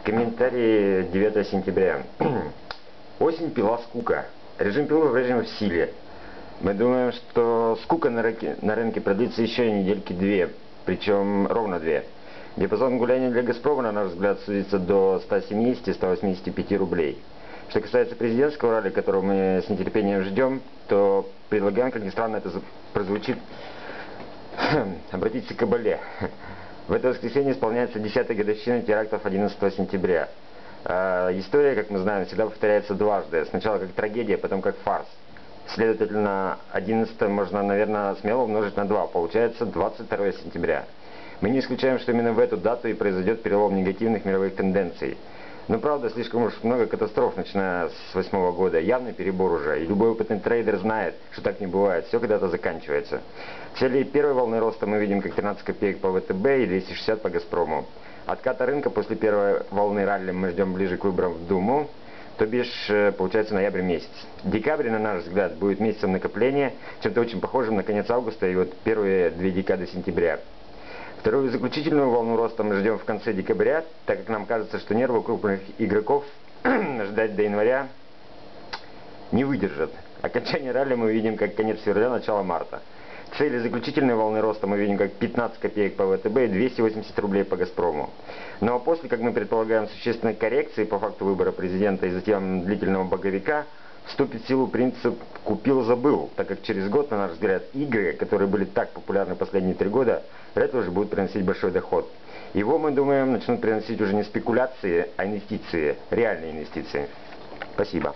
Комментарий 9 сентября. Осень пила скука. Режим пилы по-прежнему в силе. Мы думаем, что скука на рынке продлится еще недельки-две, причем ровно две. Диапазон гуляния для «Газпрома», на наш взгляд, сузится до 170-185 рублей. Что касается президентского ралли, которого мы с нетерпением ждем, то предлагаем, как ни странно это прозвучит, обратиться к Кабале. В это воскресенье исполняется 10-я годовщина терактов 11 сентября. История, как мы знаем, всегда повторяется дважды. Сначала как трагедия, потом как фарс. Следовательно, 11 можно, наверное, смело умножить на 2. Получается 22 сентября. Мы не исключаем, что именно в эту дату и произойдет перелом негативных мировых тенденций. Но правда, слишком уж много катастроф, начиная с 2008 года. Явный перебор уже. И любой опытный трейдер знает, что так не бывает. Все когда-то заканчивается. В целях первой волны роста мы видим как 13 копеек по ВТБ и 260 по «Газпрому». Отката рынка после первой волны ралли мы ждем ближе к выборам в Думу, то бишь, получается, ноябрь месяц. Декабрь, на наш взгляд, будет месяцем накопления, чем-то очень похожим на конец августа и вот первые две декады сентября. Вторую заключительную волну роста мы ждем в конце декабря, так как нам кажется, что нервы крупных игроков ждать до января не выдержат. Окончание ралли мы видим как конец февраля, начало марта. Цели заключительной волны роста мы видим как 15 копеек по ВТБ и 280 рублей по «Газпрому». Ну а после, как мы предполагаем, существенной коррекции по факту выбора президента и затем длительного боговика, вступит в силу принцип «купил-забыл», так как через год, на наш взгляд, игры, которые были так популярны последние 3 года, вряд ли уже будут приносить большой доход. Его, мы думаем, начнут приносить уже не спекуляции, а инвестиции, реальные инвестиции. Спасибо.